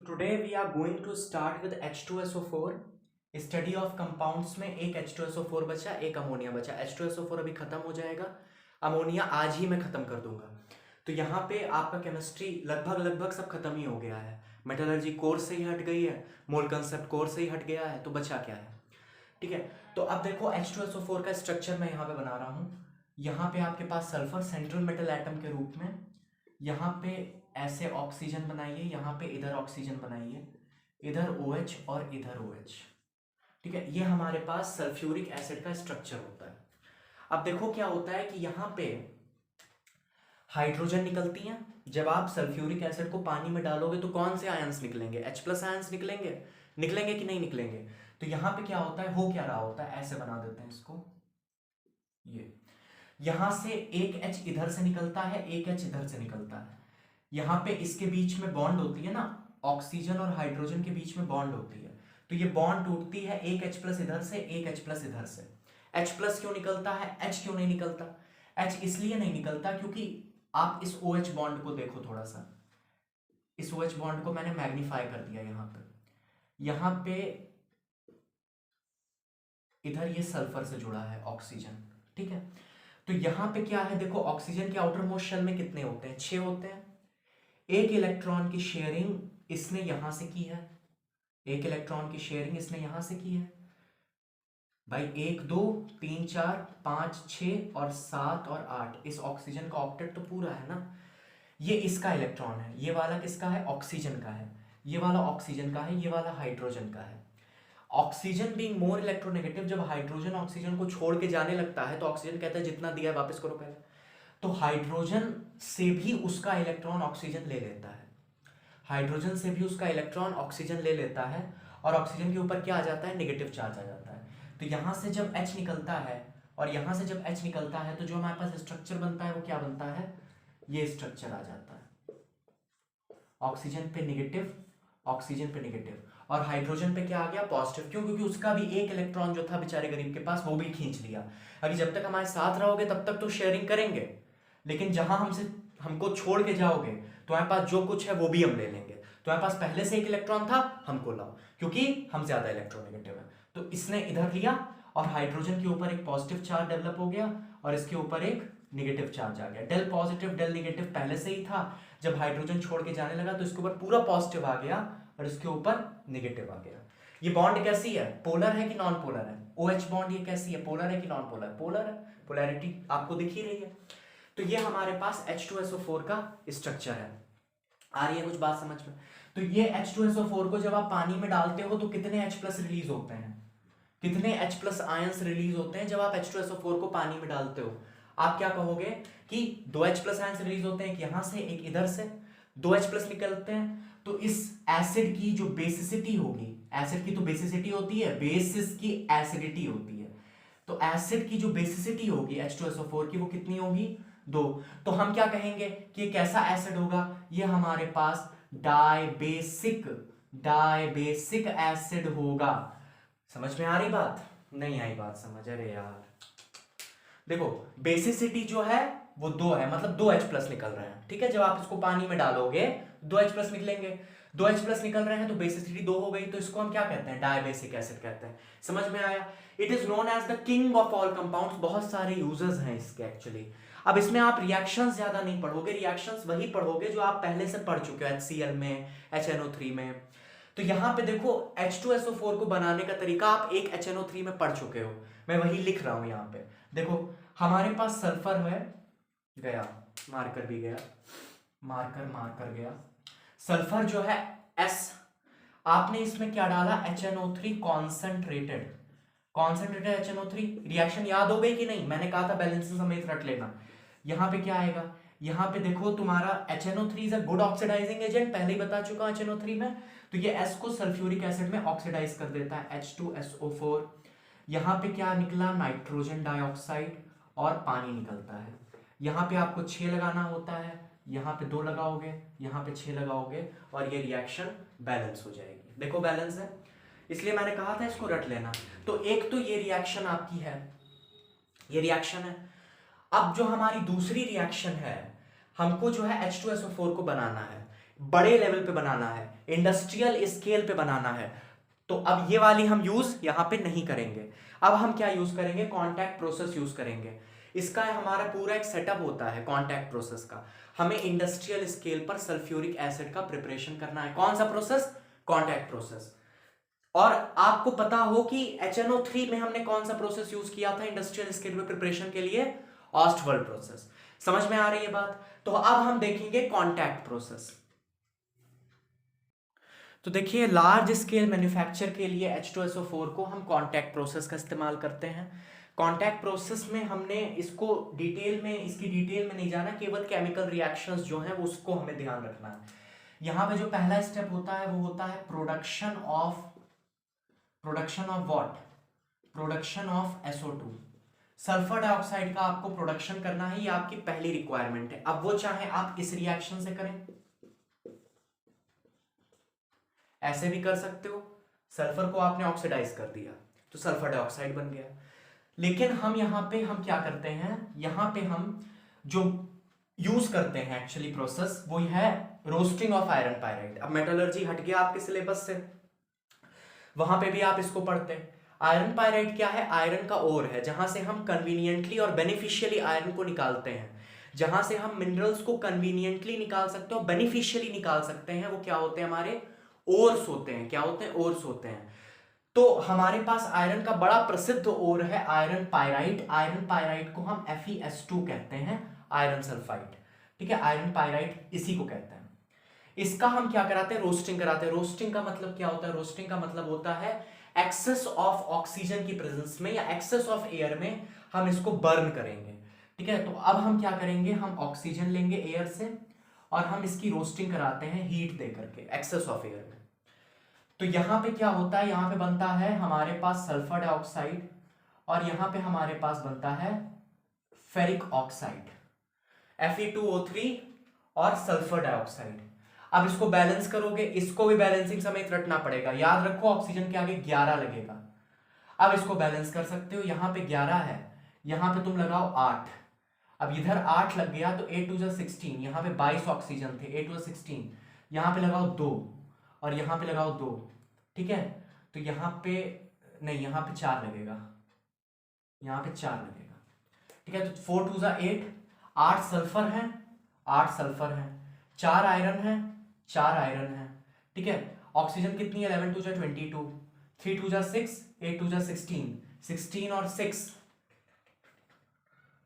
Today we are going to start with H2SO4. Study of compounds में एक H2SO4 बचा, एक अमोनिया बचा। H2SO4 अभी खत्म हो जाएगा, अमोनिया आज ही मैं खत्म कर दूंगा। तो यहाँ पे आपका केमिस्ट्री लगभग सब खत्म ही हो गया है। मेटलर्जी कोर्स से ही हट गई है, मोल कंसेप्ट कोर्स से ही हट गया है, तो बचा क्या है? ठीक है, तो अब देखो H2SO4 का स्ट्रक्चर मैं यहाँ पे बना रहा हूँ। यहाँ पे आपके पास सल्फर सेंट्रल मेटल एटम के रूप में, यहाँ पे ऐसे ऑक्सीजन बनाइए, यहाँ पे इधर ऑक्सीजन बनाइए, इधर OH और इधर OH। ठीक है, ये हमारे पास सल्फ्यूरिक एसिड का स्ट्रक्चर होता है। अब देखो क्या होता है कि यहाँ पे हाइड्रोजन निकलती हैं। जब आप सल्फ्यूरिक एसिड को पानी में डालोगे तो कौन से आयंस निकलेंगे? H+ आयंस निकलेंगे। निकलेंगे कि नहीं निकलेंगे? तो यहाँ पे क्या होता है, हो क्या रहा होता है, ऐसे बना देते हैं इसको। ये यहां से एक H इधर से निकलता है, एक H इधर से निकलता है। यहाँ पे इसके बीच में बॉन्ड होती है ना, ऑक्सीजन और हाइड्रोजन के बीच में बॉन्ड होती है। तो ये बॉन्ड टूटती है, एक H+ इधर से, एक H+ इधर से। H+ क्यों निकलता है, H क्यों नहीं निकलता? H इसलिए नहीं निकलता क्योंकि आप इस OH बॉन्ड को देखो थोड़ा सा। इस OH बॉन्ड को मैंने मैग्नीफाई कर दिया यहाँ पे इधर ये सल्फर से जुड़ा है ऑक्सीजन। ठीक है, तो यहाँ पे क्या है, देखो ऑक्सीजन के आउटर मोस्ट शेल में कितने होते हैं? 6 होते हैं। एक इलेक्ट्रॉन की शेयरिंग इसने यहां से की है, एक इलेक्ट्रॉन की शेयरिंग इसने यहां से की है भाई। 1 2 3 4 5 6 और 7 और 8, इस ऑक्सीजन का ऑक्टेट तो पूरा है ना। ये इसका इलेक्ट्रॉन है, ये वाला किसका है? ऑक्सीजन का है। ये वाला ऑक्सीजन का है, ये वाला हाइड्रोजन का है। ऑक्सीजन बीइंग मोर इलेक्ट्रोनेगेटिव, जब हाइड्रोजन ऑक्सीजन को छोड़ के जाने लगता है तो ऑक्सीजन कहता है जितना दिया है वापस करो पहले। तो हाइड्रोजन से भी उसका इलेक्ट्रॉन ऑक्सीजन ले लेता है, हाइड्रोजन से भी उसका इलेक्ट्रॉन ऑक्सीजन ले लेता है, और ऑक्सीजन के ऊपर क्या आ जाता है? नेगेटिव चार्ज आ जाता है। तो यहां से जब H निकलता है और यहां से जब H निकलता है तो जो हमारे पास स्ट्रक्चर बनता है वो क्या बनता है? ये स्ट्रक्चर आ जाता है। ऑक्सीजन पे नेगेटिव, ऑक्सीजन पे नेगेटिव, और हाइड्रोजन पे क्या आ गया? पॉजिटिव। क्यों? क्योंकि उसका भी एक इलेक्ट्रॉन जो था बेचारे गरीब के पास, वो भी खींच लिया। अभी जब तक हमारे साथ रहोगे तब तक तो शेयरिंग करेंगे, लेकिन जहां हमको छोड़ के जाओगे तो हमारे पास जो कुछ है वो भी हम ले लेंगे। तो हमारे पास पहले से एक इलेक्ट्रॉन था, हमको लाओ, क्योंकि हम ज्यादा इलेक्ट्रोनेगेटिव है। तो इसने इधर लिया और हाइड्रोजन के ऊपर एक पॉजिटिव चार्ज डेवलप हो गया और इसके ऊपर एक नेगेटिव चार्ज आ गया। डेल पॉजिटिव डेल नेगेटिव पहले से ही था, जब हाइड्रोजन छोड़ के जाने लगा तो इसके ऊपर पूरा पॉजिटिव आ गया और इसके ऊपर नेगेटिव आ गया। ये बॉन्ड कैसी है? पोलर है कि नॉन पोलर है? OH बॉन्ड ये कैसी है? पोलर है कि नॉन पोलर? पोलर है। पोलैरिटी आपको दिख ही रही है। तो ये हमारे पास H2SO4 का स्ट्रक्चर है। आ रही है कुछ बात समझ में? तो ये H2SO4 को जब आप पानी में डालते हो तो कितने H+ रिलीज होते हैं? कितने H+ आयंस रिलीज होते हैं जब आप H2SO4 को पानी में डालते हो? आप क्या कहोगे कि 2 H+ आयंस रिलीज होते हैं, एक यहां से एक इधर से, 2 H+ निकलते हैं। तो इस एसिड की जो बेसिसिटी होगी, एसिड की तो बेसिसिटी होती है, बेसिस की एसिडिटी होती है, तो एसिड की जो बेसिसिटी होगी H2SO4 की वो कितनी होगी? 2। तो हम क्या कहेंगे कि ये कैसा एसिड होगा? ये हमारे पास डायबेसिक डायबेसिक एसिड होगा। समझ में आ रही बात? नहीं आई बात समझ? अरे यार देखो, बेसिसिटी जो है वो 2 है, मतलब 2 H+ निकल रहे हैं। ठीक है, जब आप इसको पानी में डालोगे 2 H+ निकलेंगे। 2 H+ निकल रहे हैं तो बेसिसिटी 2 हो गई, तो इसको हम क्या कहते हैं? डायबेसिक एसिड कहते हैं। समझ में आया? It is known as the king of all compounds. बहुत सारे यूजेस हैं इसके एक्चुअली। अब इसमें आप रिएक्शंस ज्यादा नहीं पढ़ोगे, रिएक्शंस वही पढ़ोगे जो आप पहले से पढ़ चुके हो, HCl में, HNO3 में। तो यहां पे देखो H2SO4 को बनाने का तरीका आप एक HNO3 में पढ़ चुके हो, मैं वही लिख रहा हूं यहां पे। देखो हमारे पास सल्फर है, गया मार्कर भी गया, मार्कर गया। सल्फर जो है S, आपने इसमें क्या डाला? HNO3 concentrated. Concentrated HNO3। Reaction याद हो गई कि नहीं? मैंने कहा था बैलेंस समेत रट लेना। यहां पे क्या आएगा? यहां पे देखो तुम्हारा HNO3 is a good oxidising agent, पहले ही बता चुका हूं HNO3 में। तो ये S को सल्फ्यूरिक एसिड में ऑक्सीडाइज कर देता है, H2SO4। यहां पे क्या निकला? नाइट्रोजन डाइऑक्साइड और पानी निकलता है। यहां पे आपको 6 लगाना होता है, यहां पे 2 लगाओगे, यहां पे 6 लगाओगे और ये रिएक्शन बैलेंस हो जाएगी। देखो बैलेंस है, इसलिए मैंने कहा था इसको रट लेना। तो एक तो ये रिएक्शन आपकी है, ये रिएक्शन है। अब जो हमारी दूसरी रिएक्शन है, हमको जो है H2SO4 को बनाना है। बड़े लेवल पे बनाना है, इंडस्ट्रियल स्केल पे बनाना है, तो अब ये वाली हम यूज यहां पे नहीं करेंगे। अब हम क्या यूज करेंगे, कॉन्टैक्ट प्रोसेस यूज करेंगे। इसका हमारा पूरा एक सेटअप होता है कॉन्टैक्ट प्रोसेस का। हमें इंडस्ट्रियल स्केल पर सल्फ्यूरिक एसिड का प्रिपरेशन करना है। कौन सा प्रोसेस, कॉन्टैक्ट प्रोसेस। और आपको पता हो कि HNO3 में हमने कौन सा प्रोसेस यूज किया था इंडस्ट्रियल स्केल पे प्रिपरेशन के लिए, ऑस्टवल्ड प्रोसेस। समझ में आ रही है बात। तो अब हम देखेंगे कॉन्टैक्ट प्रोसेस। तो देखिए लार्ज स्केल मैन्युफैक्चर के लिए H2SO4 को हम कॉन्टैक्ट प्रोसेस का इस्तेमाल करते हैं। कॉन्टैक्ट प्रोसेस में हमने इसको डिटेल में, इसकी डिटेल में नहीं जाना, केवल केमिकल रिएक्शंस जो हैं वो उसको हमें ध्यान रखना है। यहाँ पे जो पहला स्टेप होता है वो होता है production of what, production of SO2। Sulphur dioxide का आपको प्रोडक्शन करना है, ये आपकी पहली रिक्वायरमेंट है। अब वो चाहे आप इस रिएक्शन से करें, ऐसे भी कर सकते हो, सल्फर को आपने ऑक्सीडाइज कर दिया तो सल्फर डाइऑक्साइड बन गया। लेकिन हम यहाँ पे हम क्या करते हैं, यहाँ पे हम जो यूज करते हैं एक्चुअली प्रोसेस वो है रोस्टिंग ऑफ आयरन पायराइड। अब मेटलर्जी हट गया आपके सिलेबस से, वहां पे भी आप इसको पढ़ते हैं। आयरन पायराइड क्या है, आयरन का ओर है जहां से हम कन्वीनियंटली और बेनिफिशियली आयरन को निकालते हैं। जहां से हम मिनरल्स को कन्वीनियंटली निकाल सकते हैं और बेनिफिशियली निकाल सकते हैं, वो क्या होते हैं, हमारे ओर्स होते हैं। क्या होते हैं, ओर्स होते हैं। तो हमारे पास आयरन का बड़ा प्रसिद्ध ओर है आयरन पायराइड। आयरन पायराइड को हम FeS2 कहते हैं, आयरन सल्फाइड। ठीक है, आयरन पायराइड इसी को कहते हैं। इसका हम क्या कराते हैं, रोस्टिंग कराते हैं। रोस्टिंग का मतलब क्या होता है, रोस्टिंग का मतलब होता है एक्सेस ऑफ ऑक्सीजन की प्रेजेंस में या एक्सेस ऑफ एयर में हम इसको बर्न करेंगे। ठीक है, तो अब हम क्या करेंगे, हम ऑक्सीजन लेंगे एयर से और हम इसकी रोस्टिंग कराते हैं हीट दे करके एक्सेस ऑफ एयर में। तो यहां पे क्या होता है, यहां पे बनता है हमारे पास सल्फर डाइऑक्साइड और यहां पे हमारे पास बनता है फेरिक ऑक्साइड, Fe2O3 और सल्फर डाइऑक्साइड। अब इसको बैलेंस करोगे, इसको भी बैलेंसिंग समेत रटना पड़ेगा। याद रखो ऑक्सीजन के आगे 11 लगेगा। अब इसको बैलेंस कर सकते हो, यहां पे 11 है, यहां पे तुम लगाओ 8। अब इधर 8 लग गया तो 8 2 16, यहां पे 22 ऑक्सीजन थे, 8 2 16, यहां पे लगाओ 2 और यहां पे लगाओ 2। ठीक है, तो यहां पे नहीं, यहां पे 4 लगेगा, यहां पे 4 लगेगा। ठीक है, तो 4 2 8, 8 सल्फर है, 8 सल्फर है, 4 आयरन है, 4 आयरन है। ठीक है, ऑक्सीजन कितनी है, 11 2 22, 3 2 6, 8 2 16, 16 और 6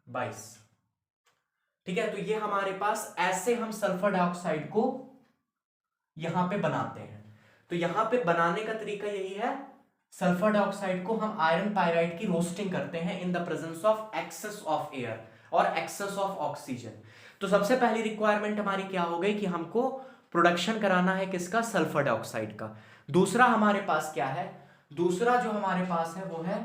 22। ठीक है, तो ये हमारे पास ऐसे हम सल्फर डाइऑक्साइड को यहां पे बनाते हैं। तो यहां पे बनाने का तरीका यही है, सल्फर डाइऑक्साइड को हम आयरन पायराइड की रोस्टिंग करते हैं in the presence of excess of air और एक्सेस ऑफ ऑक्सीजन। तो सबसे पहली रिक्वायरमेंट हमारी क्या हो गई कि हमको प्रोडक्शन कराना है किसका, सल्फर डाइऑक्साइड का। दूसरा हमारे पास क्या है, दूसरा जो हमारे पास है वो है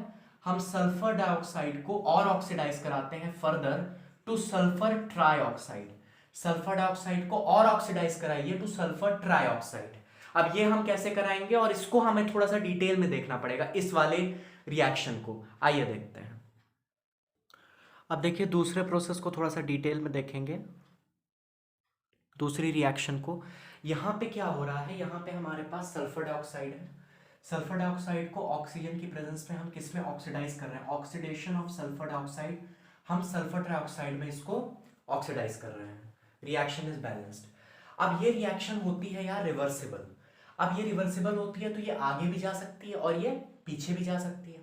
हम सल्फर डाइऑक्साइड को और ऑक्सीडाइज कराते हैं further two sulphur trioxide. Sulphur dioxide को और ऑक्सीडाइज कराइए टू सल्फर ट्राइऑक्साइड। अब ये हम कैसे कराएंगे और इसको हमें थोड़ा सा डिटेल में देखना पड़ेगा इस वाले रिएक्शन को। आइए देखते हैं। अब देखिए दूसरे प्रोसेस को थोड़ा सा डिटेल में देखेंगे, दूसरी रिएक्शन को। यहां पे क्या हो रहा है, यहां पे हमारे पास सल्फर डाइऑक्साइड है। सल्फर डाइऑक्साइड को ऑक्सीजन की प्रेजेंस में हम किस में ऑक्सीडाइज कर रहे हैं, ऑक्सीडेशन ऑफ सल्फर डाइऑक्साइड, हम सल्फर ट्राइऑक्साइड में इसको ऑक्सीडाइज कर रहे हैं। Reaction is balanced. अब ये रिएक्शन होती है यार रिवर्सिबल। अब ये रिवर्सिबल होती है तो ये आगे भी जा सकती है और ये पीछे भी जा सकती है।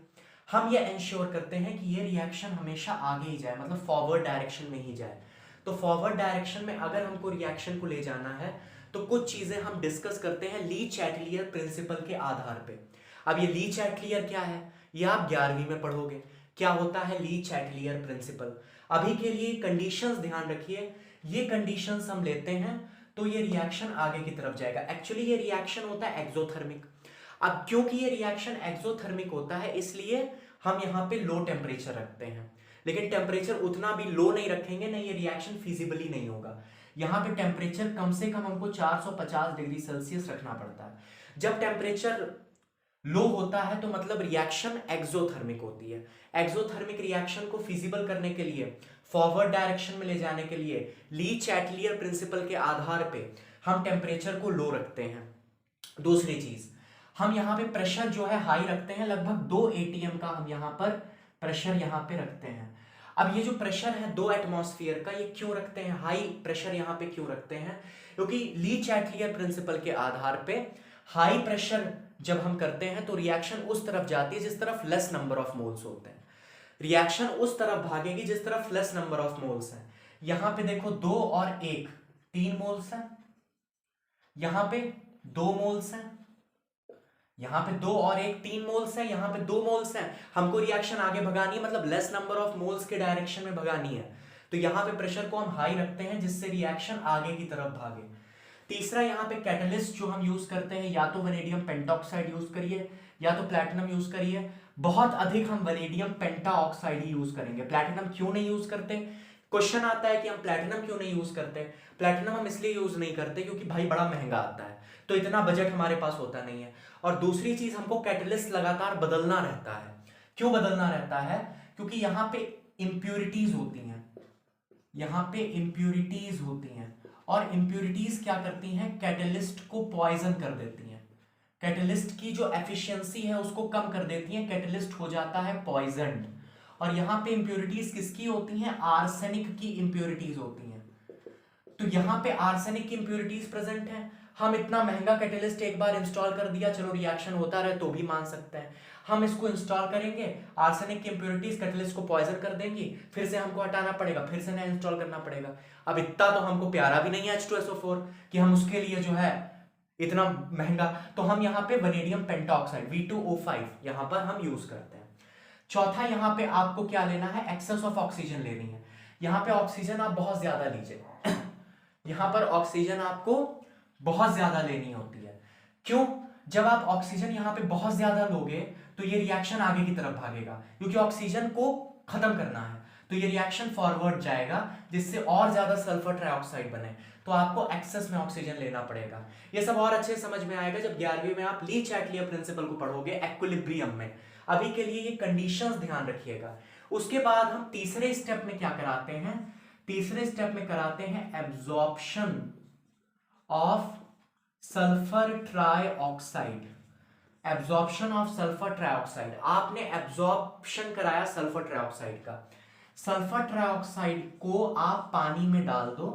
हम ये इंश्योर करते हैं कि ये रिएक्शन हमेशा आगे ही जाए, मतलब फॉरवर्ड डायरेक्शन में ही जाए। तो फॉरवर्ड डायरेक्शन में अगर हमको रिएक्शन को ले जाना है तो कुछ चीजें हम डिस्कस करते हैं ली चैटलियर प्रिंसिपल के आधार पे। अब ये ली चैटलियर क्या है, ये आप 11वीं में पढ़ोगे। क्या होता है ली चैटलियर प्रिंसिपल। अभी के लिए कंडीशंस ध्यान रखिए, ये कंडीशंस हम लेते हैं तो ये रिएक्शन आगे की तरफ जाएगा। एक्चुअली ये रिएक्शन होता है एक्सोथर्मिक। अब क्योंकि ये रिएक्शन एक्सोथर्मिक होता है इसलिए हम यहाँ पे लो टेम्परेचर रखते हैं, लेकिन टेम्परेचर उतना भी लो नहीं रखेंगे, नहीं ये रिएक्शन फिजिबली नहीं होगा। यहाँ पे टेम्परेचर कम से कम हमको 450 डिग्री सेल्सियस रखना पड़ता है। जब टेम्परेचर लो होता है तो मतलब रिएक्शन एक्सोथर्मिक होती है। एक्सोथर्मिक रिएक्शन को फिजिबल करने के लिए, फॉरवर्ड डायरेक्शन में ले जाने के लिए ली चैटलियर प्रिंसिपल के आधार पे हम टेम्परेचर को लो रखते हैं। दूसरी चीज, हम यहाँ पे प्रेशर जो है हाई रखते हैं, लगभग 2 atm का हम यहाँ पर प्रेशर यहाँ पे रखते हैं। अब ये जो प्रेशर है 2 एटमॉस्फेयर का, ये क्यों रखते हैं, हाई प्रेशर यहाँ पे क्यों रखते हैं? क्योंकि ली चैटलियर प्रिंसिपल के आधार पे हाई प्रेशर जब हम करते हैं तो रिएक्शन उस तरफ जाती है जिस तरफ लेस नंबर ऑफ मोल्स होते हैं। रिएक्शन उस तरफ भागेगी जिस तरफ लेस नंबर ऑफ मोल्स है। यहां पे देखो 2 और 1 3 मोल्स है, यहां पे 2 मोल्स है, यहां पे 2 और 1 3 मोल्स है, यहां पे 2 मोल्स है। हमको रिएक्शन आगे भगानी है, मतलब लेस नंबर ऑफ मोल्स के डायरेक्शन में भगानी है। तो यहां पे प्रेशर को हम हाई रखते हैं जिससे रिएक्शन आगे की तरफ भागे। तीसरा, यहाँ पे कैटलिस्ट जो हम यूज करते हैं, या तो वैनेडियम पेंटॉक्साइड यूज करिए या तो प्लैटिनम यूज करिए। बहुत अधिक हम वैनेडियम पेंटाऑक्साइड ही यूज करेंगे। प्लैटिनम क्यों नहीं यूज करते? क्वेश्चन आता है कि हम प्लैटिनम क्यों नहीं यूज करते। प्लैटिनम हम इसलिए यूज नहीं करते क्योंकि भाई बड़ा महंगा आता है, तो इतना बजट हमारे पास होता नहीं है। और दूसरी चीज, हमको कैटलिस्ट लगातार बदलना रहता है। क्यों बदलना रहता है? क्योंकि यहाँ पे इंप्योरिटीज होती हैं, यहाँ पे इंप्योरिटीज होती हैं, और इंप्योरिटीज क्या करती हैं? कैटलिस्ट को पॉइजन कर देती हैं। कैटलिस्ट की जो एफिशिएंसी है उसको कम कर देती हैं, कैटलिस्ट हो जाता है पॉइजन्ड। और यहाँ पे इंप्योरिटीज किसकी होती हैं? आर्सेनिक की इंप्योरिटीज होती हैं। तो यहाँ पे आर्सेनिक की इंप्योरिटीज प्रेजेंट है। हम इतना महंगा कैटलिस्ट एक बार इंस्टॉल कर दिया, चलो रिएक्शन होता रहे तो भी मान सकते हैं। हम इसको इंस्टॉल करेंगे, आर्सेनिक की इंप्योरिटीज कैटलिस्ट को पॉइजन कर देंगी, फिर से हमको हटाना पड़ेगा, फिर से नया इंस्टॉल करना पड़ेगा। अब इतना तो हमको प्यारा भी नहीं है H2SO4 कि हम उसके लिए जो है इतना महंगा। तो हम यहाँ पे वैनेडियम पेंटाऑक्साइड V2O5 यहाँ पर हम यूज करते हैं। चौथा, यहाँ पे आपको क्या लेना है? एक्सेस ऑफ ऑक्सीजन लेनी है। यहाँ पे ऑक्सीजन आप बहुत ज्यादा लीजिए यहाँ पर ऑक्सीजन आपको बहुत ज्यादा लेनी होती है। क्यों? जब आप ऑक्सीजन यहाँ पे बहुत ज्यादा लोगे तो ये रिएक्शन आगे की तरफ भागेगा, क्योंकि ऑक्सीजन को खत्म करना है। तो ये रिएक्शन फॉरवर्ड जाएगा जिससे और ज्यादा सल्फर ट्राइऑक्साइड बने। तो आपको एक्सेस में ऑक्सीजन लेना पड़ेगा। ये सब और अच्छे समझ में आएगा जब 11वीं में आप ली चैटलियर प्रिंसिपल को पढ़ोगे एक्विलिब्रियम में। अभी के लिए ये कंडीशंस ध्यान रखिएगा। उसके बाद हम तीसरे स्टेप में क्या कराते हैं? तीसरे स्टेप में कराते हैं absorption of sulphur trioxide. Absorption of sulphur trioxide, आपने एब्जॉर्प्शन कराया सल्फर ट्राइऑक्साइड का। सल्फर ट्राइऑक्साइड को आप पानी में डाल दो,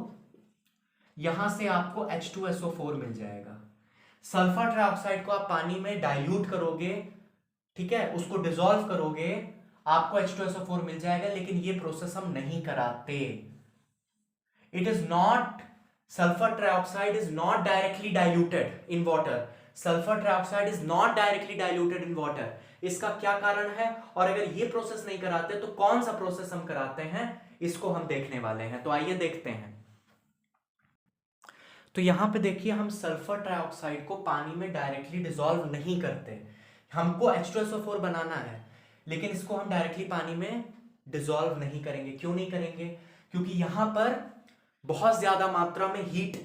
यहां से आपको H2SO4 मिल जाएगा। सल्फर ट्राइऑक्साइड को आप पानी में डाइल्यूट करोगे, ठीक है, उसको डिसॉल्व करोगे, आपको H2SO4 मिल जाएगा। लेकिन ये प्रोसेस हम नहीं कराते। It is not, sulfur trioxide is not directly diluted in water. Sulfur trioxide is not directly diluted in water. इसका क्या कारण है? और अगर ये प्रोसेस नहीं कराते तो कौन सा प्रोसेस हम कराते हैं, इसको हम देखने वाले हैं। तो आइए देखते हैं। तो यहां पे देखिए, हम सल्फर ट्राइऑक्साइड को पानी में डायरेक्टली डिसॉल्व नहीं करते। हमको H2SO4 बनाना है, लेकिन इसको हम डायरेक्टली पानी में डिसॉल्व नहीं करेंगे। क्यों नहीं करेंगे? क्योंकि यहां पर बहुत ज्यादा मात्रा में हीट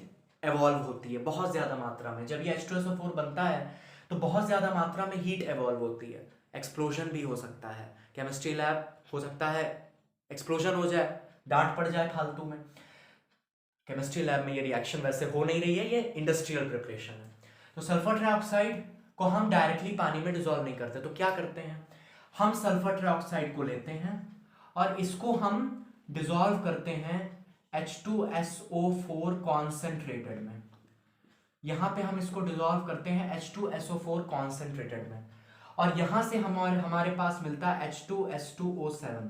एवॉल्व होती है, बहुत ज्यादा मात्रा में। जब ये H2SO4 बनता है तो बहुत ज्यादा मात्रा में हीट एवॉल्व होती है। एक्सप्लोजन भी हो सकता है, केमिस्ट्री लैब हो सकता है एक्सप्लोजन हो जाए, डांट पड़ जाए फालतू में। केमिस्ट्री लैब में ये रिएक्शन वैसे हो नहीं रही है, ये इंडस्ट्रियल प्रिपरेशन है। तो सल्फर ट्राइऑक्साइड को हम डायरेक्टली पानी में डिसॉल्व नहीं करते। तो क्या करते हैं? हम सल्फर ट्राइऑक्साइड को लेते हैं और इसको हम डिसॉल्व करते हैं H2SO4 कॉन्सेंट्रेटेड में। यहां पे हम इसको डिसॉल्व करते हैं H2SO4 कॉन्सेंट्रेटेड में, और यहां से हमारे पास मिलता है H2S2O7।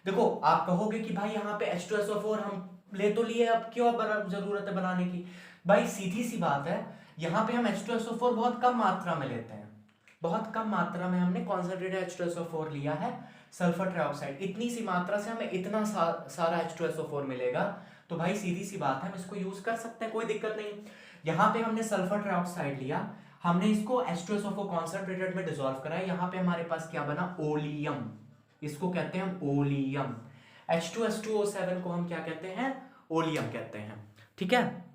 देखो, आप कहोगे कि भाई यहाँ पे H2SO4 हम ले तो लिए, अब क्यों जरूरत है बनाने की? भाई सीधी सी बात है, यहाँ पे हम H2SO4 बहुत कम मात्रा में लेते हैं। बहुत कम मात्रा में हमने कॉन्सेंट्रेटेड H2SO4 लिया है, सल्फर ट्राइऑक्साइड। इतनी सी मात्रा से हमें इतना सारा H2SO4 मिलेगा, तो भाई सीधी सी बात है, हम इसको यूज कर सकते हैं, कोई दिक्कत नहीं। यहाँ पे हमने सल्फर ट्राइऑक्साइड लिया, हमने इसको H2SO4 कॉन्सेंट्रेटेड में डिसॉल्व कराया। यहाँ पे हमारे पास क्या बना? ओलियम। इसको कहते हैं हम ओलियम। H2S2O7 को हम क्या कहते हैं? ओलियम कहते हैं, ठीक है।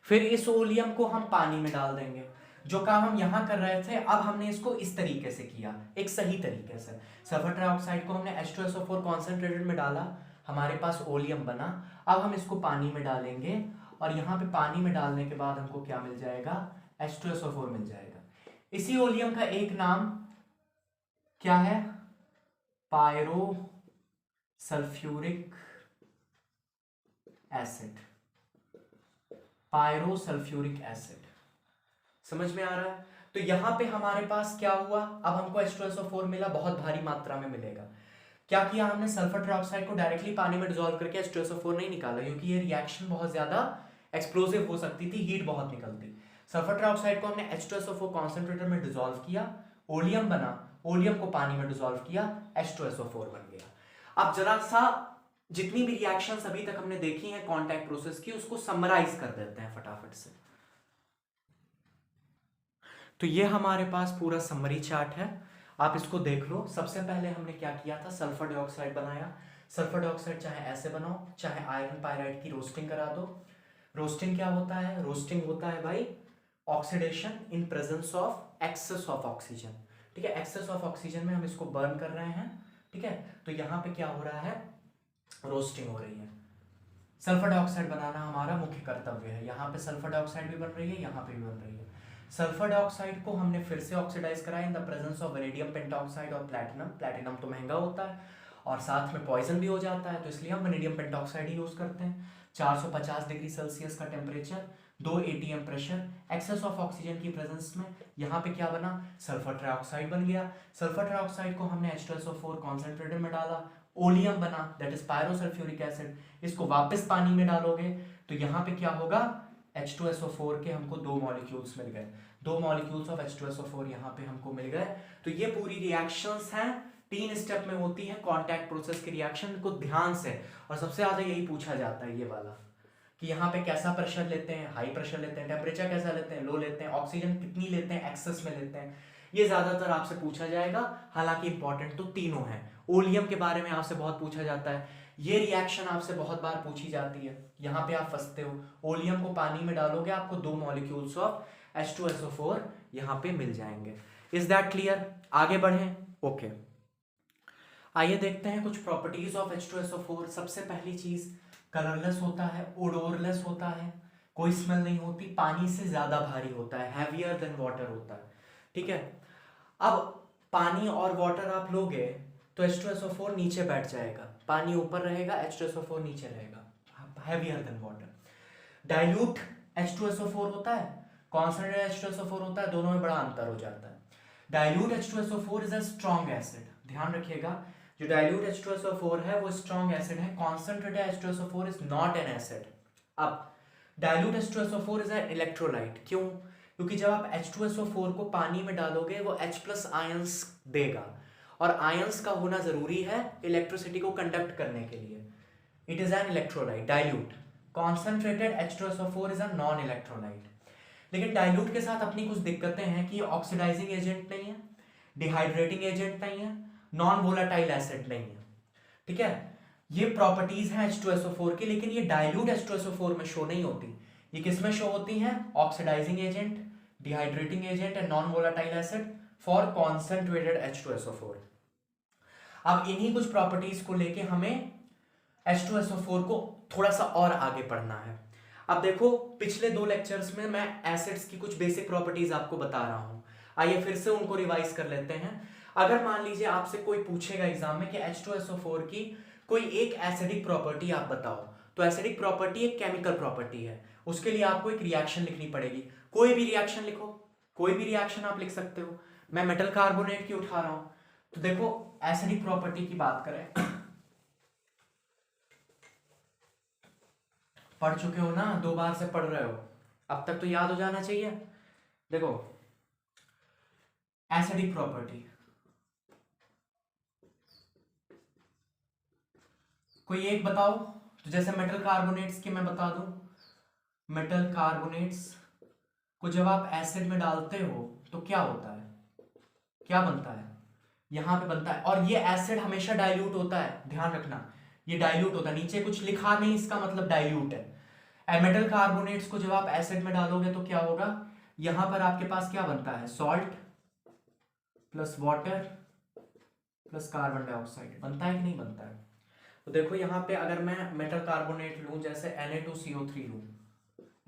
फिर इस ओलियम को हम पानी में डाल देंगे। जो काम हम यहां कर रहे थे, अब हमने इसको इस तरीके से किया, एक सही तरीके से। सल्फर ट्राइऑक्साइड को हमने H2SO4 कॉन्सेंट्रेटेड में डाला, हमारे पास ओलियम बना। अब हम इसको पानी में डालेंगे और यहाँ पे पानी में डालने के बाद हमको क्या मिल जाएगा, H2SO4 मिल जाएगा। इसी ओलियम का एक नाम क्या है, pyro sulphuric acid, pyro sulphuric acid. समझ में आ रहा है? तो यहां पे हमारे पास क्या हुआ, अब हमको H2SO4 मिला, बहुत भारी मात्रा में मिलेगा। क्या किया हमने, सल्फर ट्राइऑक्साइड को डायरेक्टली पानी में डिसॉल्व करके H2SO4 नहीं निकाला, क्योंकि ये रिएक्शन बहुत ज्यादा एक्सप्लोसिव हो सकती थी, हीट बहुत निकलती। सल्फर ट्राइऑक्साइड को हमने H2SO4 कॉन्सेंट्रेटर में डिसॉल्व किया, ओलियम बना, ओलियम को पानी में डिसॉल्व किया, H2SO4 बन गया। अब जरा सा जितनी भी रिएक्शंस अभी तक हमने देखी हैं कांटेक्ट प्रोसेस की, उसको समराइज कर देते हैं फटाफट से। तो ये हमारे पास पूरा समरी चार्ट है, आप इसको देख लो। सबसे पहले हमने क्या किया था, सल्फर डाइऑक्साइड बनाया। सल्फर डाइऑक्साइड चाहे ऐसे बनाओ, चाहे आयरन पायराइड की रोस्टिंग करा दो। रोस्टिंग क्या होता है, रोस्टिंग होता है भाई oxidation in presence of excess of oxygen. ठीक है, एक्सेस ऑफ ऑक्सीजन में हम इसको बर्न कर रहे हैं। ठीक है, तो यहाँ पे क्या हो रहा है, रोस्टिंग हो रही है। सल्फर डाइऑक्साइड बनाना हमारा मुख्य कर्तव्य है। यहाँ पे सल्फर डाइऑक्साइड भी बन रही है, यहाँ पे भी बन रही है। सल्फर डाइऑक्साइड को हमने फिर से ऑक्सीडाइज कराया इन the presence of vanadium pentoxide और प्लैटिनम। प्लैटिनम तो महंगा होता है और साथ में पॉइजन भी हो जाता है, तो इसलिए हम वेनेडियम पेंटॉक्साइड ही यूज करते हैं। 450 डिग्री सेल्सियस का temperature, 2 atm pressure, excess of oxygen की प्रेजेंस में यहाँ पे क्या बना, सल्फर ट्राइऑक्साइड बन गया। सल्फर ट्राइऑक्साइड को हमने H2SO4 कॉन्सेंट्रेटर में डाला, ओलियम बना, दैट इज पायरोसल्फ्यूरिक एसिड। इसको वापस पानी में डालोगे तो यहाँ पे क्या होगा, H2SO4 के हमको 2 मॉलिक्यूल्स मिल गए, 2 मॉलिक्यूल्स ऑफ H2SO4 यहाँ पे हमको मिल गए। तो ये पूरी रिएक्शंस हैं, 3 स्टेप में होती है कांटेक्ट प्रोसेस की रिएक्शन को ध्यान से। और सबसे ज्यादा यही पूछा जाता है ये वाला, कि यहाँ पे कैसा प्रेशर लेते हैं, हाई प्रेशर लेते हैं, टेम्परेचर कैसा लेते हैं, लो लेते हैं, ऑक्सीजन कितनी लेते हैं, एक्सेस में लेते हैं, ये ज्यादातर आपसे पूछा जाएगा। हालांकि इंपॉर्टेंट तो तीनों हैं। ओलियम के बारे में आपसे बहुत पूछा जाता है, ये रिएक्शन आपसे बहुत बार पूछी जाती है, यहाँ पे आप फंसते हो। ओलियम को पानी में डालोगे, आपको 2 मॉलिक्यूल्स ऑफ H2SO4 यहाँ पे मिल जाएंगे। Is that clear? आगे बढ़ें। ओके, आइए देखते हैं कुछ प्रॉपर्टीज ऑफ H2SO4। सबसे पहली चीज, कलरलेस होता है, ओडोरलेस होता है, कोई स्मेल नहीं होती, पानी से ज्यादा भारी होता है, हैवियर देन वाटर होता है। ठीक है, अब पानी और वाटर आप लोगे तो H2SO4 नीचे बैठ जाएगा, पानी ऊपर रहेगा, H2SO4 नीचे रहेगा, heavier than water. Dilute H2SO4 होता है, कॉन्संट्रेटेड H2SO4 होता है, दोनों में बड़ा अंतर हो जाता है। Dilute H2SO4 is a strong acid, ध्यान रखिएगा, जो डाइल्यूट H2SO4 है वो स्ट्रॉन्ग एसिड है, concentrated H2SO4 is not an acid. अब dilute H2SO4 is an electrolyte, क्यों? क्योंकि जब आप H2SO4 को पानी में डालोगे वो H+ आयंस देगा, और आयंस का होना जरूरी है इलेक्ट्रिसिटी को कंडक्ट करने के लिए। It is an electrolyte. Dilute, concentrated H2SO4 is a non electrolyte. लेकिन डाइल्यूट के साथ अपनी कुछ दिक्कतें हैं कि ऑक्सीडाइजिंग एजेंट नहीं है, डिहाइड्रेटिंग एजेंट नहीं है, नॉन वोलाटाइल एसिड नहीं है। ठीक है, ये प्रॉपर्टीज हैं H2SO4 की, लेकिन ये डाइल्यूट H2SO4 में शो नहीं होती। ये किस में शो होती हैं? Oxidising agent, dehydrating agent and non volatile acid for concentrated H2SO4। अब इन्हीं कुछ प्रॉपर्टीज को लेके हमें H2SO4 को थोड़ा सा और आगे पढ़ना है। अब देखो, पिछले 2 लेक्चर्स में मैं एसिड्स की कुछ बेसिक प्रॉपर्टीज आपको बता रहा हूं, आइए फिर से उनको रिवाइज कर लेते हैं। अगर मान लीजिए आपसे कोई पूछेगा एग्जाम में कि H2SO4 की कोई एक एसिडिक प्रॉपर्टी आप बताओ, तो एसिडिक प्रॉपर्टी एक केमिकल प्रॉपर्टी है, उसके लिए आपको एक रिएक्शन लिखनी पड़ेगी। कोई भी रिएक्शन लिखो, कोई भी रिएक्शन आप लिख सकते हो। मैं मेटल कार्बोनेट की उठा रहा हूं, तो देखो एसिडिक प्रॉपर्टी की बात करें, पढ़ चुके हो ना, 2 बार से पढ़ रहे हो, अब तक तो याद हो जाना चाहिए। देखो एसिडिक प्रॉपर्टी, कोई एक बताओ। तो जैसे मेटल कार्बोनेट्स की मैं बता दूं, मेटल कार्बोनेट्स को जब आप एसिड में डालते हो तो क्या होता है, क्या बनता है, यहां पे बनता है, और ये एसिड हमेशा डाइल्यूट होता है, ध्यान रखना, ये डाइल्यूट होता है, नीचे कुछ लिखा नहीं इसका मतलब डाइल्यूट है। मेटल कार्बोनेट्स को जब आप एसिड में डालोगे तो क्या होगा, यहां पर आपके पास क्या बनता है, salt plus water plus carbon dioxide, बनता है कि नहीं बनता है? तो देखो यहाँ पे अगर मैं मेटल कार्बोनेट लूं, जैसे Na2CO3 लूं,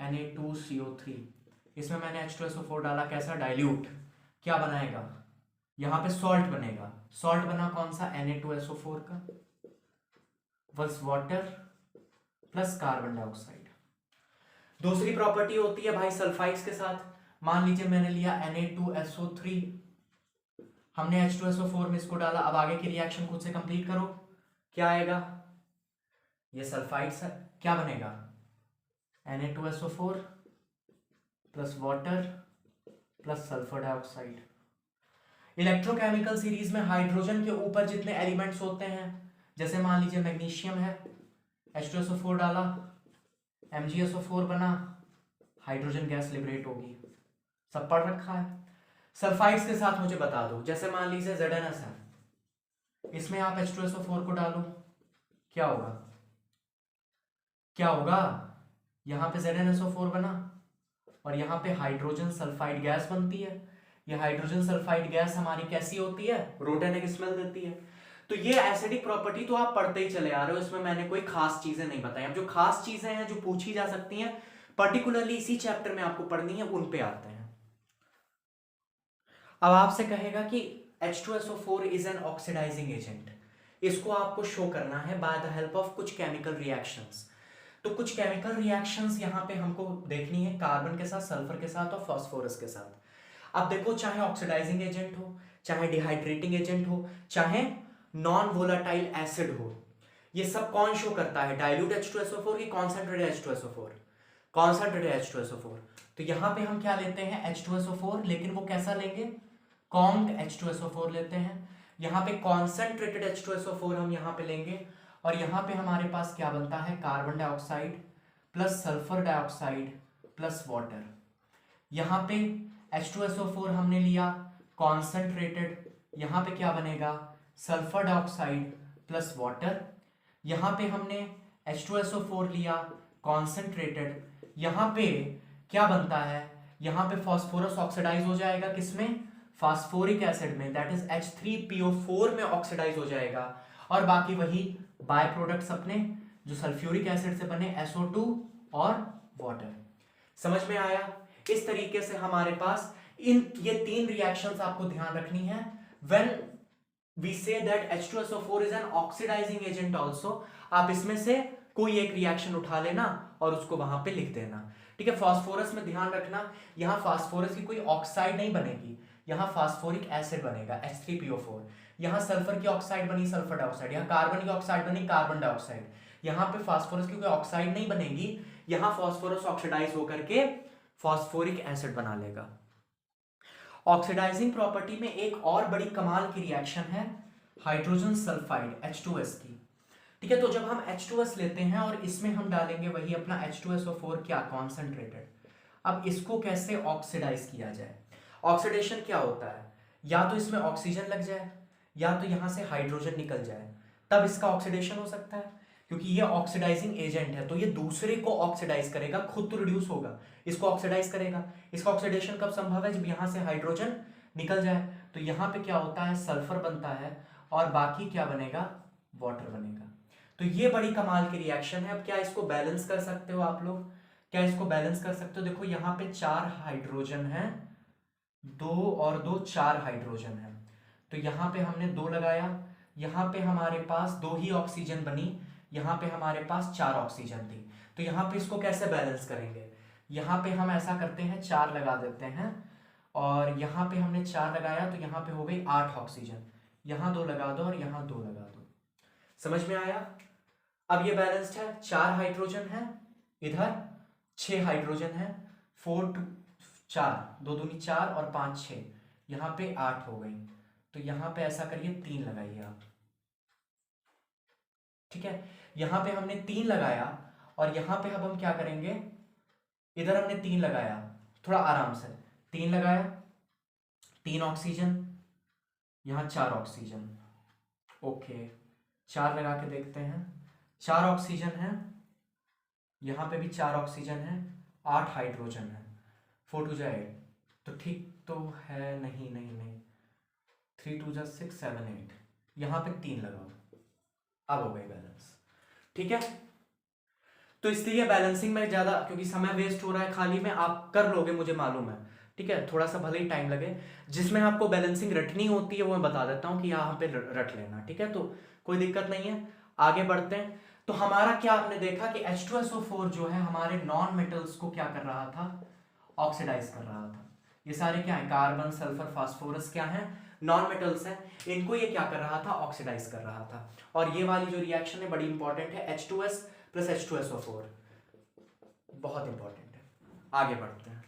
Na2CO3, इसमें मैंने H2SO4 डाला, कैसा डाइल्यूट, क्या बनाएगा, यहां पे सॉल्ट बनेगा। सॉल्ट बना कौन सा, Na2SO4 का, बस वाटर प्लस कार्बन डाइऑक्साइड। दूसरी प्रॉपर्टी होती है भाई सल्फाइड्स के साथ, मान लीजिए मैंने लिया Na2SO3, हमने H2SO4 में इसको डाला, अब आगे की रिएक्शन खुद से कंप्लीट करो, क्या आएगा, ये सल्फाइड्स है, क्या बनेगा, Na2SO4 plus water plus sulphur dioxide. Electrochemical series में हाइड्रोजन के ऊपर जितने एलिमेंट्स होते हैं, जैसे मान लीजिए मैग्नीशियम है, H2SO4 डाला, MgSO4 बना, हाइड्रोजन गैस लिबरेट होगी, सब पढ़ रखा है। सल्फाइड्स के साथ मुझे बता दो, जैसे मान लीजिए ZnS है, इसमें आप H2SO4 को डालो, क्या होगा, क्या होगा, यहां पे ZnSO4 बना और यहां पे हाइड्रोजन सल्फाइड गैस बनती है। ये हाइड्रोजन सल्फाइड गैस हमारी कैसी होती है, रोटेनिक स्मेल देती है। तो ये एसिडिक प्रॉपर्टी तो आप पढ़ते ही चले आ रहे हो, इसमें मैंने कोई खास चीजें नहीं बताई। अब जो खास चीजें हैं जो पूछी जा सकती हैं, पर्टिकुलरली इसी चैप्टर में आपको पढ़नी है, उन पे आते हैं। अब आपसे कहेगा कि H2SO4 is an oxidising agent, इसको आपको शो करना है बाय द हेल्प ऑफ कुछ केमिकल रिएक्शंस। तो कुछ केमिकल रिएक्शंस यहां पे हमको देखनी है, कार्बन के साथ, सल्फर के साथ और फास्फोरस के साथ। अब देखो, चाहे ऑक्सीडाइजिंग एजेंट हो, चाहे डिहाइड्रेटिंग एजेंट हो, चाहे नॉन वोलाटाइल एसिड हो, ये सब कौन शो करता है, डाइल्यूट H2SO4 की कॉन्सेंट्रेटेड H2SO4, कॉन्सेंट्रेटेड H2SO4। तो यहां पे हम क्या लेते हैं, H2SO4, लेकिन वो कैसा लेंगे, कॉन्क H2SO4 लेते हैं। यहां पे कॉन्सेंट्रेटेड H2SO4 हम यहां पे लेंगे, और यहां पे हमारे पास क्या बनता है, carbon dioxide plus sulphur dioxide plus water. यहां पे H2SO4 हमने लिया कॉन्सेंट्रेटेड, यहां पे क्या बनेगा, सल्फर डाइऑक्साइड प्लस वाटर। यहां पे हमने H2SO4 लिया कॉन्सेंट्रेटेड, यहां पे क्या बनता है, यहां पे फास्फोरस ऑक्सीडाइज हो जाएगा, किसमें, फास्फोरिक एसिड में, दैट इज H3PO4 में ऑक्सीडाइज हो जाएगा, और बाकी वही बाय प्रोडक्ट्स अपने जो सल्फ्यूरिक एसिड से बने SO2 और वाटर। समझ में आया। इस तरीके से हमारे पास ये तीन रिएक्शंस आपको ध्यान रखनी है when we say that H2SO4 is an oxidising agent also. आप इसमें से कोई एक रिएक्शन उठा लेना और उसको वहां पे लिख देना, ठीक है। फास्फोरस में ध्यान रखना, यहां फास्फोरस की कोई ऑक्साइड नहीं बनेगी, यहां फास्फोरिक एसिड बनेगा H3PO4। यहां सल्फर की ऑक्साइड बनी सल्फर डाइऑक्साइड, यहां कार्बन की ऑक्साइड बनी कार्बन डाइऑक्साइड। यहां पे फास्फोरस की कोई ऑक्साइड नहीं बनेगी, यहां फास्फोरस ऑक्सीडाइज होकर के फास्फोरिक एसिड बना लेगा। ऑक्सीडाइजिंग प्रॉपर्टी में एक और बड़ी कमाल की रिएक्शन है हाइड्रोजन सल्फाइड H2S की, ठीक है। तो जब हम H2S लेते हैं और इसमें हम डालेंगे वही अपना H2SO4 क्या, कॉन्सेंट्रेटेड। अब इसको कैसे ऑक्सीडाइज किया जाए, ऑक्सीडेशन क्या होता है, या तो इसमें ऑक्सीजन लग जाए या तो यहां से हाइड्रोजन निकल जाए, तब इसका ऑक्सीडेशन हो सकता है। क्योंकि ये ऑक्सीडाइजिंग एजेंट है तो ये दूसरे को ऑक्सीडाइज करेगा, खुद तो रिड्यूस होगा, इसको ऑक्सीडाइज करेगा। इसका ऑक्सीडेशन कब संभव है, जब यहां से हाइड्रोजन निकल जाए। तो यहां पे क्या होता है, सल्फर बनता है और बाकी क्या बनेगा, वाटर बनेगा। तो ये बड़ी कमाल की रिएक्शन है। अब क्या इसको बैलेंस कर सकते हो आप लोग, क्या इसको बैलेंस कर सकते हो, देखो यहां पे 4 हाइड्रोजन है, 2 और 2 4 हाइड्रोजन है, तो यहां पे हमने 2 लगाया, यहां पे हमारे पास 2 ही ऑक्सीजन बनी, यहां पे हमारे पास 4 ऑक्सीजन थी। तो यहां पे इसको कैसे बैलेंस करेंगे, यहां पे हम ऐसा करते हैं 4 लगा देते हैं, और यहां पे हमने 4 लगाया तो यहां पे हो गई 8 ऑक्सीजन, यहां 2 लगा दो और यहां 2 लगा दो। समझ में आया। अब ये बैलेंस्ड है, 4 हाइड्रोजन है, इधर 6 हाइड्रोजन है, 4 2 4, 2 दूनी 4 और 5 6, यहां पे 8 हो गई। तो यहां पे ऐसा करिए 3 लगाइए आप, ठीक है। यहां पे हमने 3 लगाया और यहां पे अब हम क्या करेंगे, इधर हमने 3 लगाया, थोड़ा आराम से 3 लगाया, 3 ऑक्सीजन, यहां 4 ऑक्सीजन, ओके 4 लगा के देखते हैं, 4 ऑक्सीजन है, यहां पे भी 4 ऑक्सीजन है, 8 हाइड्रोजन है, 4 2 जा 8, तो ठीक तो है, नहीं नहीं नहीं, 3 2 जा 6 7 8, यहां पे 3 लगाओ, अब हो गई बैलेंस, ठीक है। तो इसलिए बैलेंसिंग में ज़्यादा, क्योंकि समय वेस्ट हो रहा है खाली में, आप कर लोगे मुझे मालूम है, ठीक है, थोड़ा सा भले ही टाइम लगे। जिसमें आपको बैलेंसिंग रटनी होती है वो मैं बता देता हूँ कि यहाँ पे रट लेना, ठीक है, तो कोई दिक्कत नहीं है। आगे बढ़ते हैं। तो हमारा क्या आपने देखा कि H2SO4 जो है हमारे नॉन मेटल्स को क्या कर रहा था, ऑक्सीडाइज कर रहा था। ये सारे क्या है, कार्बन, सल्फर, फास्फोरस क्या है, नॉन मेटल्स हैं, इनको ये क्या कर रहा था, ऑक्सीडाइज कर रहा था। और ये वाली जो रिएक्शन है बड़ी इंपॉर्टेंट है, H2S प्लस H2SO4, बहुत इंपॉर्टेंट है। आगे बढ़ते हैं।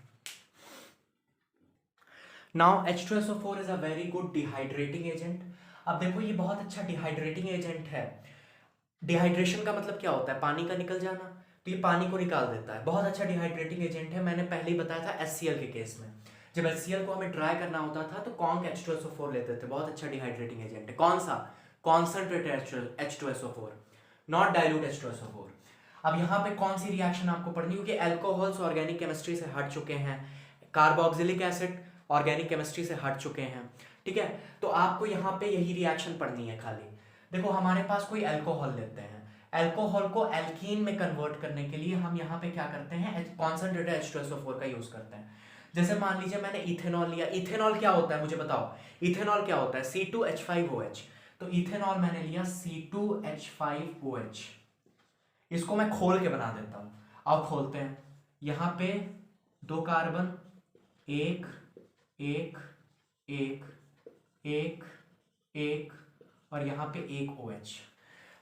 Now H2SO4 is a very good dehydrating agent. अब देखो ये बहुत अच्छा डिहाइड्रेटिंग एजेंट है। डिहाइड्रेशन का मतलब क्या होता है, पानी का निकल जाना, तो ये पानी को निकाल देता है, बहुत अच्छा डिहाइड्रेटिंग एजेंट है। मैंने पहले ही बताया था HCl के केस में, जब HCl को हमें ड्राई करना होता था तो कॉन्क H2SO4 लेते थे, बहुत अच्छा डिहाइड्रेटिंग एजेंट है। कौन सा, concentrated H2SO4, not dilute H2SO4। अब यहाँ पे कौन सी रिएक्शन आपको पढ़नी, क्योंकि एल्कोहल्स ऑर्गेनिक केमिस्ट्री से हट चुके हैं, कार्बोक्सिलिक एसिड ऑर्गेनिक केमिस्ट्री से हट चुके हैं, ठीक है, तो आपको यहाँ पे यही रिएक्शन पढ़नी है खाली। देखो हमारे पास कोई एल्कोहल लेते हैं, एल्कोहल को एल्कीन में कन्वर्ट करने के लिए हम यहाँ पे क्या करते हैं, कॉन्सेंट्रेटेड H2SO4 का यूज करते हैं। जैसे मान लीजिए मैंने इथेनॉल लिया, इथेनॉल क्या होता है मुझे बताओ, इथेनॉल क्या होता है, C2H5OH, तो इथेनॉल मैंने लिया C2H5OH, इसको मैं खोल के बना देता हूं। अब खोलते हैं, यहां पे 2 कार्बन, एक एक एक एक एक और यहां पे एक OH,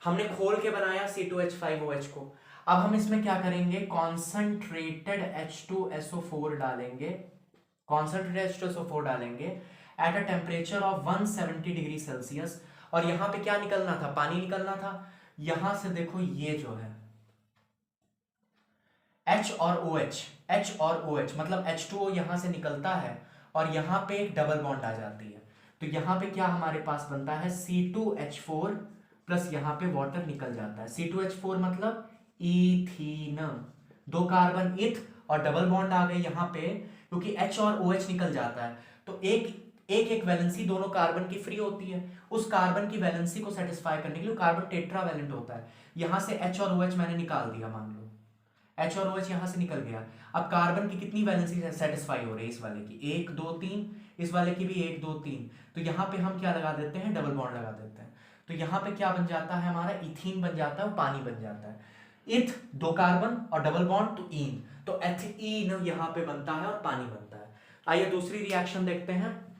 हमने खोल के बनाया C2H5OH को। अब हम इसमें क्या करेंगे, कॉन्सेंट्रेटेड H2SO4 डालेंगे, कॉन्सेंट्रेटेड H2SO4 डालेंगे at a temperature of 170 degree Celsius. और यहां पे क्या निकलना था, पानी निकलना था। यहां से देखो ये जो है H और OH, H और OH मतलब H2O यहां से निकलता है और यहां पे एक डबल बॉन्ड आ जाती है, तो यहां पे क्या हमारे पास बनता है C2H4 प्लस यहां पे वाटर निकल जाता है। C2H4 मतलब इथीन, 2 कार्बन इथ और डबल बॉन्ड आ गए यहां पे, क्योंकि H और OH निकल जाता है तो एक वैलेंसी दोनों कार्बन की फ्री होती है। उस कार्बन की वैलेंसी को सेटिस्फाई करने के लिए कार्बन टेट्रावैलेंट होता है। यहां से H और OH मैंने निकाल दिया, मान लो H और OH यहां से निकल गया। अब कार्बन की कितनी वैलेंसी सेटिस्फाई हो रही है, इस वाले की 1 2 3, इस वाले की भी 1 2 3, तो यहां पे हम क्या लगा देते हैं, डबल बॉन्ड लगा देते हैं। तो यहां पे क्या बन जाता है हमारा, इथीन बन जाता है, पानी बन जाता है। इथ 2 कार्बन और डबल बॉन्ड तो ईन, तो एथीन यहां पे बनता है और पानी बनता है। आइए दूसरी रिएक्शन देखते हैं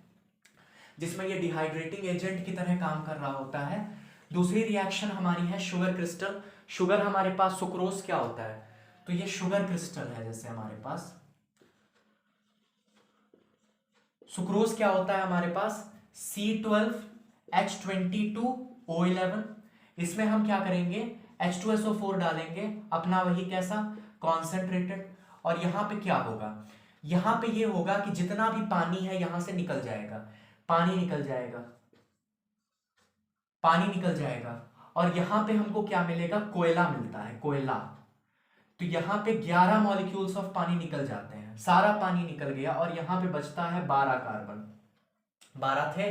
जिसमें ये डिहाइड्रेटिंग एजेंट की तरह काम कर रहा होता है। दूसरी रिएक्शन हमारी है शुगर क्रिस्टल। शुगर हमारे पास सुक्रोज क्या होता है, तो ये शुगर क्रिस्टल है। जैसे हमारे पास सुक्रोज क्या होता है हमारे पास, C12H22O11, इसमें हम क्या करेंगे, H2SO4 डालेंगे, अपना वही कैसा, कॉन्सेंट्रेटेड। और यहां पे क्या होगा, यहां पे ये होगा कि जितना भी पानी है यहां से निकल जाएगा, पानी निकल जाएगा, पानी निकल जाएगा। और यहां पे हमको क्या मिलेगा, कोयला मिलता है, कोयला। तो यहां पे 11 मॉलिक्यूल्स ऑफ पानी निकल जाते हैं, सारा पानी निकल गया और यहां पे बचता है 12 कार्बन, 12 थे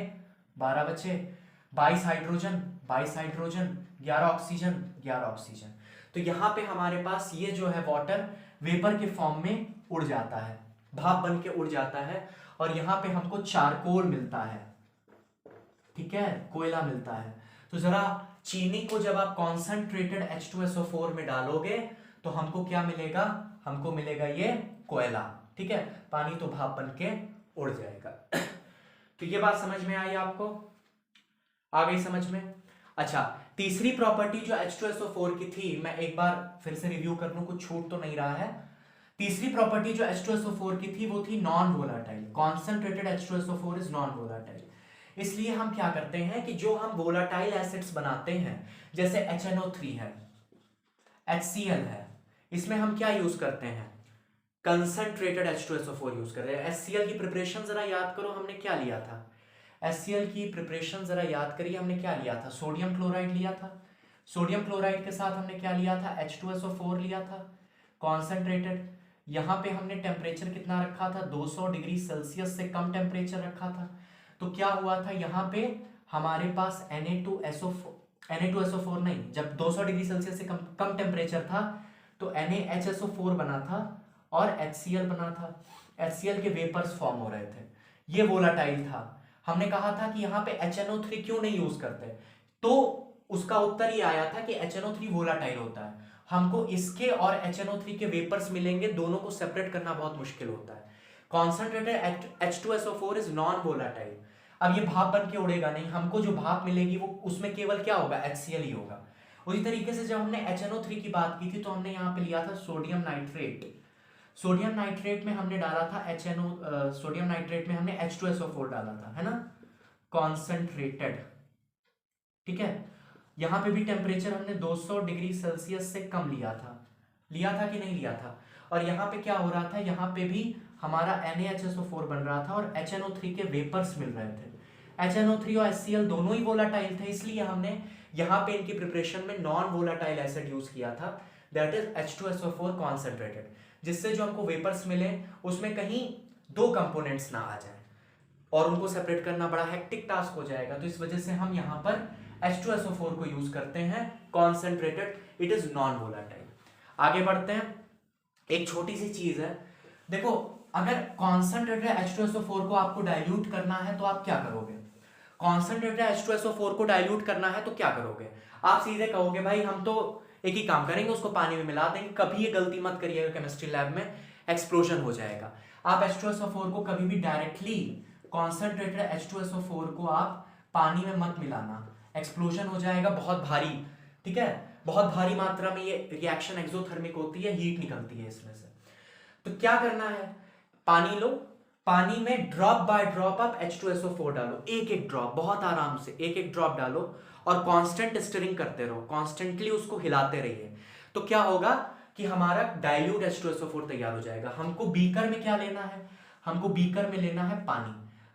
12 बचे, 22 हाइड्रोजन 22 हाइड्रोजन, 11 ऑक्सीजन 11 ऑक्सीजन। तो यहां पे हमारे पास ये जो है वाटर वेपर के फॉर्म में उड़ जाता है, भाप बन के उड़ जाता है और यहां पे हमको चारकोल मिलता है, ठीक है, कोयला मिलता है। तो जरा चीनी को जब आप कॉन्सेंट्रेटेड H2SO4 में डालोगे तो हमको क्या मिलेगा, हमको मिलेगा ये कोयला, ठीक है, पानी तो भाप बन के उड़ जाएगा। तो ये बात समझ में आई आपको, आ गई समझ में। अच्छा, तीसरी प्रॉपर्टी जो H2SO4 की थी, मैं एक बार फिर से रिव्यू कर लूं, कुछ छूट तो नहीं रहा है। तीसरी प्रॉपर्टी जो H2SO4 की थी वो थी non volatile, concentrated H2SO4 is non volatile. इसलिए हम क्या करते हैं कि जो हम वोलाटाइल एसिड्स बनाते हैं, जैसे HNO3 है, HCl है, इसमें हम क्या यूज करते हैं, कंसंट्रेटेड H2SO4 यूज कर रहे हैं। HCl की प्रिपरेशन जरा याद करो, हमने क्या लिया था, HCl की प्रिपरेशन जरा याद करिए, हमने क्या लिया था, सोडियम क्लोराइड लिया था। सोडियम क्लोराइड के साथ हमने क्या लिया था, H2SO4 लिया था कॉन्सेंट्रेटेड। यहां पे हमने टेम्परेचर कितना रखा था, 200 डिग्री सेल्सियस से कम टेम्परेचर रखा था। तो क्या हुआ था, यहां पे हमारे पास Na2SO4 नहीं, जब 200 डिग्री सेल्सियस से कम टेम्परेचर था तो NaHSO4 बना था और HCl बना था। HCl के वेपर्स फॉर्म हो रहे थे, ये वोलाटाइल था। हमने कहा था कि यहाँ पे HNO3 क्यों नहीं यूज करते, तो उसका उत्तर ये आया था कि HNO3 वोलाटाइल होता है, हमको इसके और HNO3 के वेपर्स मिलेंगे, दोनों को सेपरेट करना बहुत मुश्किल होता है। Concentrated H2SO4 is non volatile. अब ये भाप बन के उड़ेगा नहीं, हमको जो भाप मिलेगी वो उसमें केवल क्या होगा, HCl ही होगा। उसी तरीके से जब हमने HNO3 की बात की थी तो हमने यहाँ पे लिया था सोडियम नाइट्रेट। सोडियम नाइट्रेट में हमने डाला था सोडियम नाइट्रेट में हमने H2SO4 डाला था, है ना, कॉन्सेंट्रेटेड। ठीक है, यहाँ पे भी टेम्परेचर हमने 200 डिग्री सेल्सियस से कम लिया था कि नहीं लिया था। और यहाँ पे क्या हो रहा था, यहाँ पे भी हमारा NaHSO4 बन रहा था और HNO3 के वेपर्स मिल रहे थे। HNO3 और HCl दोनों ही वोलाटाइल थे, इसलिए हमने यहाँ पे इनकी प्रिपरेशन में नॉन वोलाटाइल एसिड यूज किया था, दैट इज H2SO4 कॉन्सेंट्रेटेड, जिससे जो हमको वेपर्स मिले उसमें कहीं दो कंपोनेंट्स ना आ जाए और उनको सेपरेट करना बड़ा हेक्टिक टास्क हो जाएगा। तो इस वजह से हम यहाँ पर H2SO4 को यूज करते हैं concentrated, it is non volatile. आगे बढ़ते हैं, एक छोटी सी चीज है, देखो अगर कॉन्सेंट्रेटेड H2SO4 को आपको डाइल्यूट करना है तो आप क्या करोगे, कॉन्सेंट्रेटेड H2SO4 को डाइल्यूट करना है तो क्या करोगे, आप सीधे कहोगे भाई हम तो एक ही काम करेंगे, उसको पानी में मिला देंगे। कभी ये गलती मत करिएगा, केमिस्ट्री लैब में एक्सप्लोजन हो जाएगा। आप H2SO4 को कभी भी डायरेक्टली कॉन्सेंट्रेटेड H2SO4 को आप पानी में मत मिलाना, एक्सप्लोजन हो जाएगा बहुत भारी। ठीक है, बहुत भारी मात्रा में ये रिएक्शन एक्सोथर्मिक होती है, हीट निकलती है इसमें से। तो क्या करना है, पानी लो, पानी में ड्रॉप बाय ड्रॉप आप H2SO4 डालो, एक एक ड्रॉप, बहुत आराम से एक एक ड्रॉप डालो और कांस्टेंट स्टिरिंग करते रहो, कॉन्स्टेंटली उसको हिलाते रहिए। तो क्या होगा कि हमारा डाइल्यूट H2SO4 तैयार हो जाएगा। हमको बीकर में क्या लेना है, हमको बीकर में लेना है पानी,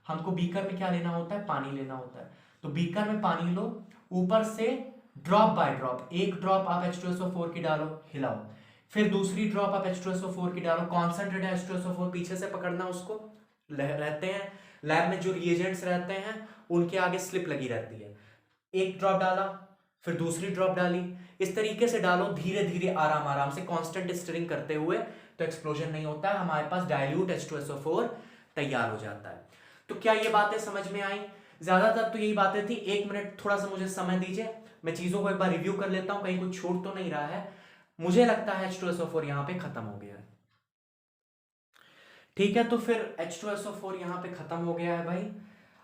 हमको बीकर में क्या लेना होता है, पानी लेना होता है। तो बीकर में पानी लो, ऊपर से ड्रॉप बाय ड्रॉप, एक ड्रॉप आप H2SO4 की डालो, हिलाओ, फिर दूसरी ड्रॉप आप H2SO4 की डालो, कॉन्सेंट्रेटेड H2SO4 पीछे से पकड़ना, उसको रहते हैं लैब में जो रिएजेंट्स रहते हैं उनके आगे स्लिप लगी रहती है, एक ड्रॉप डाला फिर दूसरी ड्रॉप डाली, इस तरीके से डालो धीरे धीरे आराम आराम से कांस्टेंट स्टिरिंग करते हुए, तो एक्सप्लोजन नहीं होता है, हमारे पास डाइल्यूट H2SO4 तैयार हो जाता है। तो क्या ये बातें समझ में आई, ज्यादातर तो यही बातें थी। 1 मिनट थोड़ा सा मुझे समय दीजिए, मैं चीजों को एक बार रिव्यू कर लेता हूं, कहीं कुछ छूट तो नहीं रहा है। मुझे लगता है H2SO4 यहां पे खत्म हो गया है। ठीक है, तो फिर H2SO4 यहाँ पे खत्म हो गया है भाई।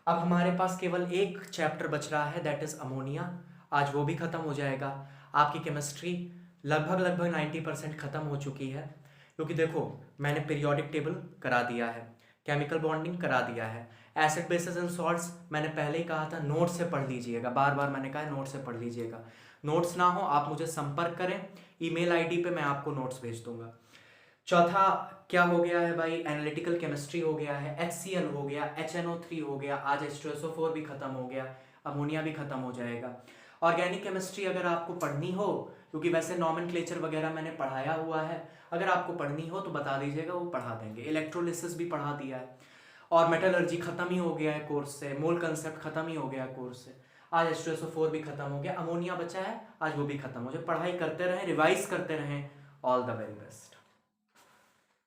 अब हमारे पास केवल एक चैप्टर बच रहा है, दैट इज अमोनिया। आज वो भी खत्म हो जाएगा। आपकी केमिस्ट्री लगभग 90% खत्म हो चुकी है, क्योंकि देखो मैंने पीरियोडिक टेबल करा दिया है, केमिकल बॉन्डिंग करा दिया है, एसिड बेसिस एंड सॉल्ट्स मैंने पहले ही कहा था नोट से पढ़ लीजिएगा, बार बार मैंने कहा है नोट से पढ़ लीजिएगा। नोट्स ना हो आप मुझे संपर्क करें, ईमेल आईडी पे मैं आपको नोट्स भेज दूंगा। चौथा क्या हो गया है भाई, एनालिटिकल केमिस्ट्री हो गया है, HCl हो गया, HNO3 हो गया, आज H2SO4 भी खत्म हो गया, अमोनिया भी खत्म हो जाएगा। ऑर्गेनिक केमिस्ट्री अगर आपको पढ़नी हो, क्योंकि वैसे नॉमेनक्लेचर वगैरह मैंने पढ़ाया हुआ है, अगर आपको पढ़नी हो तो बता दीजिएगा, वो पढ़ा देंगे। इलेक्ट्रोलिसिस भी पढ़ा दिया है, और मेटलर्जी खत्म ही हो गया है कोर्स से, मोल कंसेप्ट खत्म ही हो गया कोर्स से, आज H2SO4 भी खत्म हो गया, अमोनिया बचा है, आज वो भी खत्म हो जाए। पढ़ाई करते रहें, रिवाइज करते रहें। All the very best.